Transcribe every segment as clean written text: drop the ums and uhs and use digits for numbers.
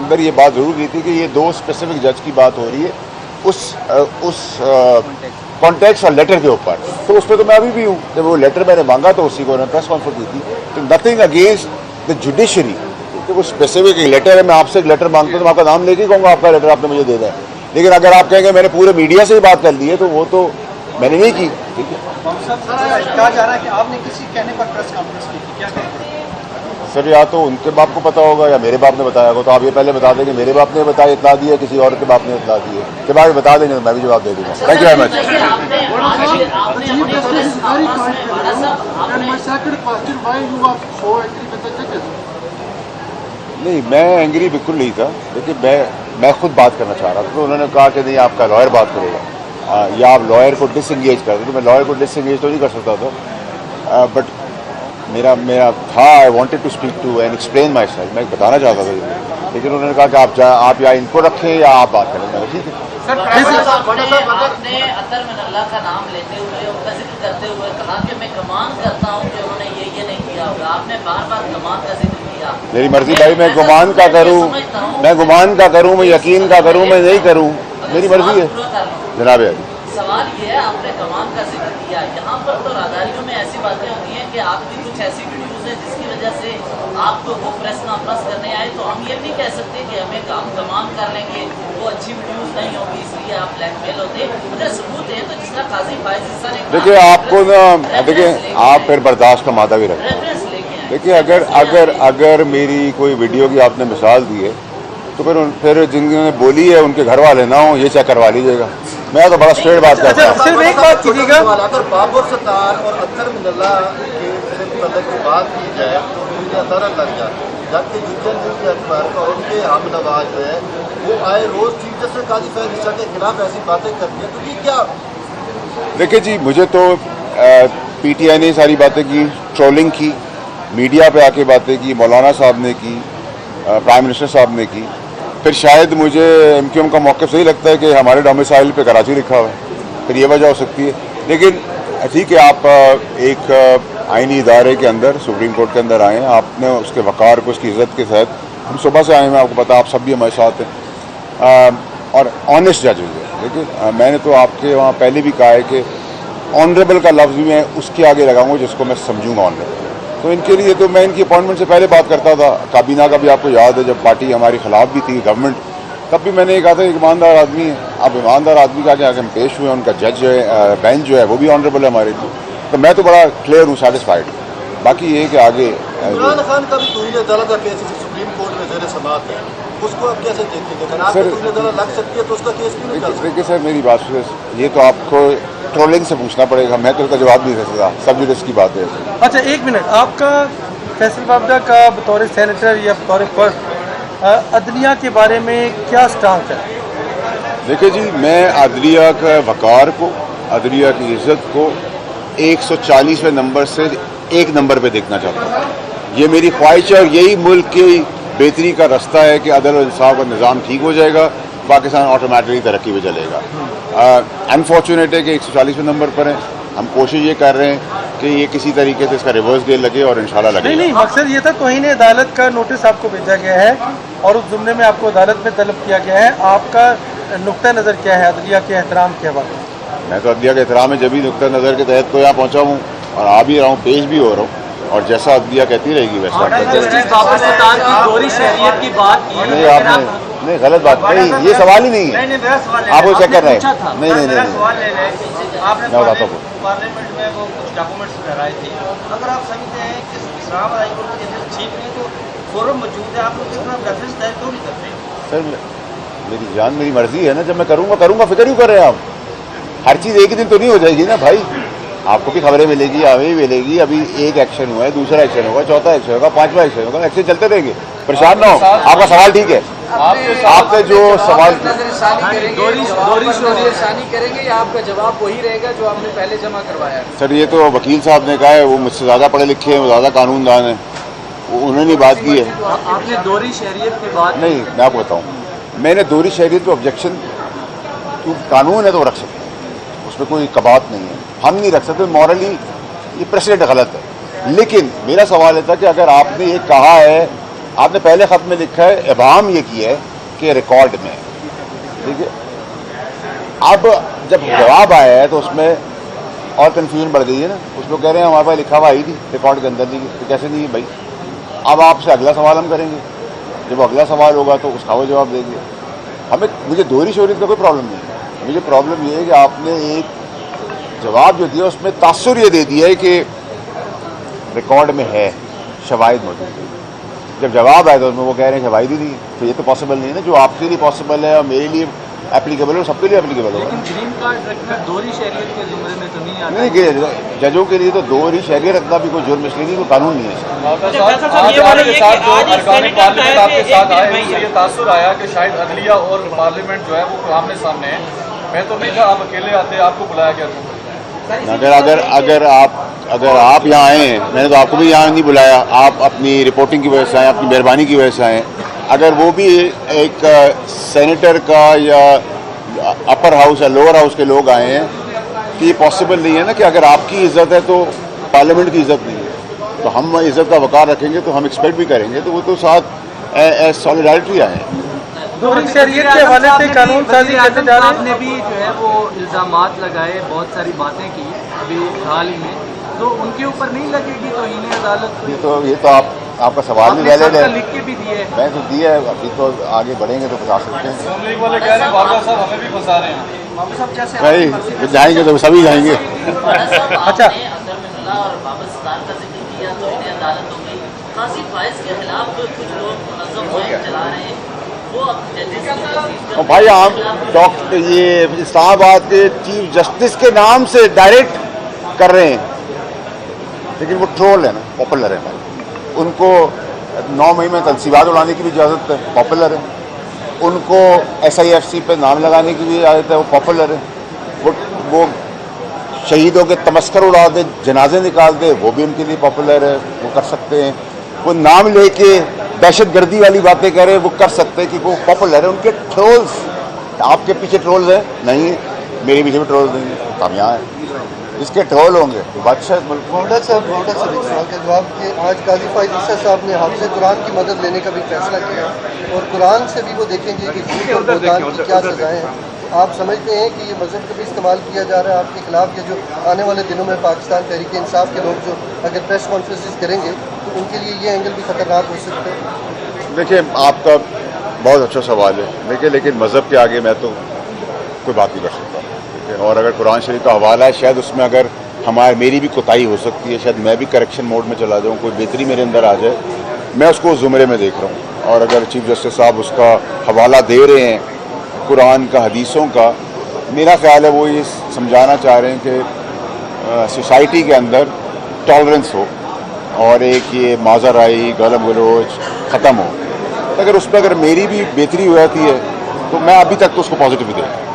اندر یہ بات ضرور کی تھی کہ یہ 2 اسپیسیفک جج کی بات ہو رہی ہے اس کانٹیکس اور لیٹر کے اوپر. تو اس پہ تو میں ابھی بھی ہوں. جب وہ لیٹر میں نے مانگا تو اسی کو انہوں نے پریس کانفرنس کی تھی. تو نتھنگ اگینسٹ دا جوڈیشری. وہ اسپیسیفک ایک لیٹر ہے, میں آپ سے ایک لیٹر مانگتا ہوں تو میں آپ کا نام لے کے کہوں گا آپ کا لیٹر آپ نے مجھے دے دیں. لیکن اگر آپ کہیں گے میں نے پورے میڈیا سے ہی بات کر لی ہے تو وہ تو میں نے نہیں کی. ٹھیک ہے کہا جا رہا ہے کہ آپ نے کسی کہنے پر پریس کانفرنس کی تھی, کیا کہیں گے؟ سر یا تو ان کے باپ کو پتا ہوگا یا میرے باپ نے بتایا ہوگا. تو آپ یہ پہلے بتا دیں کہ میرے باپ نے بتایا اطلاع دی ہے, کسی اور کے باپ نے اطلاع دی ہے. کے بعد بتا دیں گے تو میں بھی جواب دے دوں گا. Thank you very much. نہیں, میں اینگری بالکل نہیں تھا. دیکھیے میں خود بات کرنا چاہ رہا تھا. تو انہوں نے کہا کہ نہیں آپ کا لائر بات کرے گا یا آپ لائر کو ڈس انگیج کر دیں. تو میں لائر کو ڈس انگیج تو نہیں کر سکتا تھا, بٹ میرا تھا I wanted to speak to and explain myself. میں بتانا چاہتا تھا, لیکن انہوں نے کہا کہ آپ یا ان کو رکھیں یا آپ بات کریں. میں ٹھیک ہے. آپ نے اطہر من اللہ کا نام لیتے ہوئے ان کا ذکر کرتے ہوئے کہا کہ میں گمان کرتا ہوں کہ انہوں نے یہ نہیں کیا ہوگا. آپ نے بار بار گمان کا ذکر کیا. میری مرضی بھائی, میں گمان کا کروں, میں یقین کا کروں, میں نہیں کروں, میری مرضی ہے. جناب علی سوال یہ ہے, آپ نے گمان کا ذکر کیا. یہاں پر تو راداریوں میں ایسی باتیں ہوتی ہیں کہ آپ کی کچھ ایسی ویڈیوز ہیں جس کی وجہ سے آپ کو وہ پریس کانفرنس کرنے آئے. تو ہم یہ نہیں کہہ سکتے کہ ہم گمان کر لیں گے وہ اچھی ویڈیوز نہیں ہوگی اس لیے آپ بلیک میل ہوتے. مجھے ثبوت ہے تو جس کا قاضی فائز حصہ نے دیکھیے آپ کو نا, دیکھیے آپ پھر برداشت کا مادہ بھی رکھیں. دیکھیے اگر میری کوئی ویڈیو کی آپ نے مثال دی ہے تو پھر جن نے بولی ہے ان کے گھر والے نہ ہوں, یہ چیک کروا لیجیے گا. میں تو بڑا اسٹریٹ بات کرتا ہوں. صرف ایک بات کیجیے گا, اگر بابر ستار اور اطہر من اللہ کے متعلق کی بات کی جائے تو میرا دارہ لگ جائے, جبکہ جن کے اخبار کا ان کے حامد آواز جو ہے وہ آئے روز چیف جسٹس قاضی فیض حصہ کے خلاف ایسی باتیں کرتی ہیں. تو یہ کیا دیکھیے جی, مجھے تو پی ٹی آئی نے ساری باتیں کی, ٹرولنگ کی, میڈیا پہ آ کے باتیں کی, مولانا صاحب نے کی, پرائم منسٹر صاحب نے کی. پھر شاید مجھے ایم کیو ایم کا موقف صحیح لگتا ہے کہ ہمارے ڈومیسائل پہ کراچی لکھا ہوا ہے, پھر یہ وجہ ہو سکتی ہے. لیکن ٹھیک ہے, آپ ایک آئینی ادارے کے اندر, سپریم کورٹ کے اندر آئے ہیں, آپ نے اس کے وقار کو, اس کی عزت کے تحت, ہم صبح سے آئے ہیں, آپ کو پتا, آپ سب بھی ہمارے ساتھ ہیں, اور آنیسٹ ججز ہیں. دیکھیے میں نے تو آپ کے وہاں پہلے بھی کہا ہے کہ آنریبل کا لفظ بھی میں اس کے آگے لگاؤں گا جس کو میں سمجھوں گا آنریبل. تو ان کے لیے تو میں ان کی اپائنٹمنٹ سے پہلے بات کرتا تھا. کابینہ کا بھی آپ کو یاد ہے, جب پارٹی ہماری خلاف بھی تھی گورنمنٹ, تب بھی میں نے یہ کہا تھا کہ ایماندار آدمی ہے. اب ایماندار آدمی کا آگے ہم پیش ہوئے, ان کا جج جو ہے, بینچ جو ہے وہ بھی آنریبل ہے ہمارے لیے. تو میں تو بڑا کلیئر ہوں, سیٹسفائڈ. باقی یہ کہ آگے عمران خان کا بھی توہین عدالت کا کیس سپریم کورٹ میں زیر سماعت ہے, اس کو آپ کیسے دیکھیں گے؟ اگر آپ کو توہین عدالت لگ سکتی ہے تو اس کا کیس کیوں نہیں چل سکتا؟ دیکھیے سر, میری بات سنیں, یہ تو آپ کو ٹرولنگ سے پوچھنا پڑے گا, میں تو اس کا جواب نہیں دے سکتا. سب جس کی بات ہے. اچھا ایک منٹ, آپ کا فیصل بابڈا کا بطور سینیٹر یا بطور فرد عدلیہ کے بارے میں کیا سٹانس ہے؟ دیکھیے جی, میں عدلیہ کا وقار کو, عدلیہ کی عزت کو 140ویں نمبر سے 1 نمبر پہ دیکھنا چاہتا ہوں. یہ میری خواہش ہے, اور یہی ملک کی بہتری کا رستہ ہے کہ عدل و انصاف کا نظام ٹھیک ہو جائے گا, پاکستان آٹومیٹکلی ترقی پہ چلے گا. انفارچونیٹ ہے کہ 140ویں نمبر پر ہیں. ہم کوشش یہ کر رہے ہیں کہ یہ کسی طریقے سے اس کا ریورس گیئر لگے اور انشاءاللہ لگے. نہیں, مقصد یہ تھا توہین عدالت کا نوٹس آپ کو بھیجا گیا ہے اور اس زمرے میں آپ کو عدالت میں طلب کیا گیا ہے. آپ کا نقطہ نظر کیا ہے عدلیہ کے احترام کے حوالے سے؟ میں تو عدلیہ کے احترام میں جبھی نقطہ نظر کے تحت تو یہاں پہنچا ہوں, اور آ بھی رہا ہوں, پیش بھی ہو رہا ہوں, اور جیسا عدلیہ کہتی رہے گی ویسا. جسٹس بابر ستار کی دوہری شہریت کی بات کی, نہیں آپ نے, نہیں غلط بات نہیں, یہ سوال ہی نہیں ہے. آپ وہ چیک کر رہے ہیں. نہیں, میں بتاتا ہوں. پارلیمنٹ میں وہ کچھ ڈاکومنٹس لہرائے تھے, اگر آپ سمجھتے ہیں کہ اسلام آباد ہائی کورٹ کے جیسے ٹھیک نہیں تو فورم موجود ہے, آپ لوگ اس طرح ریفرنس دائر کیوں نہیں کرتے؟ سر میری جان میری مرضی ہے نا, جب میں کروں گا, فکر کیوں کر رہے ہیں آپ؟ ہر چیز ایک ہی دن تو نہیں ہو جائے گی نا بھائی. آپ کو بھی خبریں ملے گی, ہمیں بھی ملے گی. ابھی ایک ایکشن ہوا ہے, دوسرا ایکشن ہوگا, چوتھا ایکشن ہوگا, 5واں ایکشن ہوگا, ایکشن چلتے رہیں گے. پریشان نہ ہو, آپ کا سوال ٹھیک ہے. آپ نے جو سوال کریں گے یا آپ کا جواب وہی رہے گا جو آپ نے پہلے جمع کروایا؟ سر یہ تو وکیل صاحب نے کہا ہے, وہ مجھ سے زیادہ پڑھے لکھے ہیں, وہ زیادہ قانون دان ہیں, انہوں نے بات کی ہے. آپ نے دوہری شہریت کی بات نہیں, میں آپ کو بتاؤں, میں نے دوہری شہریت پہ آبجیکشن, قانون ہے تو وہ رکھ سکتے ہیں, اس میں کوئی کبات نہیں ہے. ہم نہیں رکھ سکتے, مورلی یہ پریسیڈنٹ غلط ہے. لیکن میرا سوال یہ تھا کہ اگر آپ نے یہ کہا ہے آپ نے پہلے خط میں لکھا ہے ابہام یہ کیا ہے کہ ریکارڈ میں ہے، ٹھیک ہے. اب جب جواب آیا ہے تو اس میں اور کنفیوژن بڑھ گئی ہے نا. اس میں کہہ رہے ہیں ہمارے پاس لکھا ہوا آئی تھی ریکارڈ کے اندر نہیں ہے، تو کیسے نہیں ہے بھائی. اب آپ سے اگلا سوال ہم کریں گے، جب اگلا سوال ہوگا تو اس کا وہ جواب دیں گے. مجھے دوہری شہریت کا کوئی پرابلم نہیں ہے. مجھے پرابلم یہ ہے کہ آپ نے ایک جواب جو دیا اس میں تاثر یہ دے دیا ہے کہ ریکارڈ میں ہے، شواہد موجود ہے. جب جواب آئے تو اس میں وہ کہہ رہے ہیں شواہد ہی نہیں ہے. تو یہ تو پاسبل نہیں ہے نا. جو آپ کے لیے پاسبل ہے اور میرے لیے اپلیکیبل ہے، سب کے لیے اپلیکیبل ہوگا. لیکن گرین کارڈ رکھنا دوہری شہریت کے زمرے میں تو نہیں آتا. نہیں کہ ججوں کے لیے تو دوہری شہریت رکھنا بھی کوئی جرم اس لیے نہیں، کوئی قانون نہیں ہے. آج آپ کے ساتھ جو ارکان پارلیمنٹ آپ کے ساتھ آئے ان سے یہ تاثر آیا کہ شاید عدلیہ اور پارلیمنٹ جو ہے وہ آمنے سامنے ہے. میں تو نہیں تھا، آپ اکیلے آتے، آپ کو بلایا گیا تھا. اگر آپ یہاں آئے ہیں، میں نے تو آپ کو بھی یہاں نہیں بلایا. آپ اپنی رپورٹنگ کی وجہ سے آئے، اپنی مہربانی کی وجہ سے آئے. اگر وہ بھی ایک سینیٹر کا یا اپر ہاؤس یا لوور ہاؤس کے لوگ آئے ہیں کہ یہ پاسبل نہیں ہے نا کہ اگر آپ کی عزت ہے تو پارلیمنٹ کی عزت نہیں ہے. تو ہم عزت کا وقار رکھیں گے تو ہم ایکسپیکٹ بھی کریں گے. تو وہ تو ساتھ سالیڈارٹی آئے ہیں. دوہری شہریت کے حوالے سے قانون سازی کرتے جا رہے آپ ہیں. نے بھی جو ہے وہ الزامات لگائے، بہت ساری باتیں کی ابھی حال ہی میں، تو ان کے اوپر نہیں لگے گی توہین عدالت؟ یہ تو آپ کا سوال بھی ویلڈ ہے. لکھ کے بھی دیے. میں تو دیا ہے. ابھی تو آگے بڑھیں گے تو بتا سکتے ہیں. مسلم لیگ والے کہہ رہے ہیں بابا صاحب ہمیں بھی پھنسا رہے ہیں. بابا صاحب کیسے بھائی جائیں گے تو سبھی جائیں گے. اچھا. اکرم اللہ اور بابر ستار کا ذکر کیا تو انہیں عدالت ہو گئی. قاضی فائز کے خلاف کچھ لوگ منظم مہم چلا رہے ہیں، وہ ججز اور بھائی آپ یہ اسلام آباد کے چیف جسٹس کے نام سے ڈائریکٹ کر رہے ہیں، لیکن وہ ٹرول ہے نا، پاپولر ہے. ان کو 9 مئی میں تنصیبات اڑانے کی بھی اجازت ہے، پاپولر ہے. ان کو SIFC پہ نام لگانے کی بھی اجازت ہے، وہ پاپولر ہے. وہ شہیدوں کے تمسکر اڑا دے، جنازے نکال دے، وہ بھی ان کے لیے پاپولر ہے، وہ کر سکتے ہیں. وہ نام لے کے دہشت گردی والی باتیں کہہ رہے ہیں، وہ کر سکتے ہیں کہ وہ پاپولر ہے. ان کے ٹرولز، آپ کے پیچھے ٹرولز ہیں نہیں، میرے پیچھے بھی ٹرولز نہیں ہیں. ہم یہاں ہیں، جس کے ٹرول ہوں گے وہ بادشاہ ملک. گوڈا صاحب ایک سوال کا جواب کہ آج قاضی فائز عیسیٰ صاحب نے حافظ قرآن کی مدد لینے کا بھی فیصلہ کیا اور قرآن سے بھی وہ دیکھیں گے کہ جھوٹ اور بہتان کی کیا سزائیں ہیں. آپ سمجھتے ہیں کہ یہ مذہب کا بھی استعمال کیا جا رہا ہے آپ کے خلاف، یا جو آنے والے دنوں میں پاکستان تحریک انصاف کے لوگ جو اگر پریس کانفرنسز کریں گے تو ان کے لیے یہ اینگل بھی خطرناک ہو سکتا ہے؟ دیکھیں آپ کا بہت اچھا سوال ہے، لیکن مذہب کے آگے میں تو کوئی بات نہیں کر سکتا. اور اگر قرآن شریف کا حوالہ ہے، شاید اس میں اگر میری بھی کوتاہی ہو سکتی ہے، شاید میں بھی کریکشن موڈ میں چلا جاؤں، کوئی بہتری میرے اندر آ جائے، میں اس کو زمرے میں دیکھ رہا ہوں. اور اگر چیف جسٹس صاحب اس کا حوالہ دے رہے ہیں قرآن کا، حدیثوں کا، میرا خیال ہے وہ یہ سمجھانا چاہ رہے ہیں کہ سوسائٹی کے اندر ٹالرنس ہو اور ایک یہ ماضرائی، گالم گلوچ ختم ہو. اگر اس پہ میری بھی بہتری ہو جاتی ہے تو میں ابھی تک تو اس کو پازیٹیو دیکھ.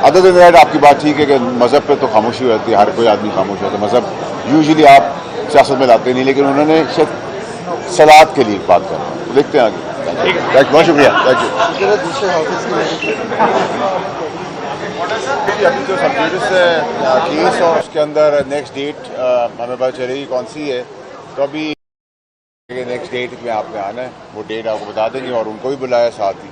ادر دین دیٹ آپ کی بات ٹھیک ہے کہ مذہب پہ تو خاموشی ہو جاتی ہے، ہر کوئی آدمی خاموش ہوتا ہے. مذہب یوزلی آپ سیاست میں لاتے نہیں، لیکن انہوں نے شاید صلاحت کے لیے بات کر رہا ہے. دیکھتے ہیں آگے. بہت شکریہ. Thank you. دوسرے حافظ کی ابھی جو سب جوڈس کیس اور اس کے اندر نیکسٹ ڈیٹ ہمیں پتہ چلے گی کون سی ہے. تو ابھی نیکسٹ ڈیٹ میں آپ نے آنا ہے، وہ ڈیٹ آپ کو بتا دیں گے اور ان کو بھی بلایا ساتھ ہی.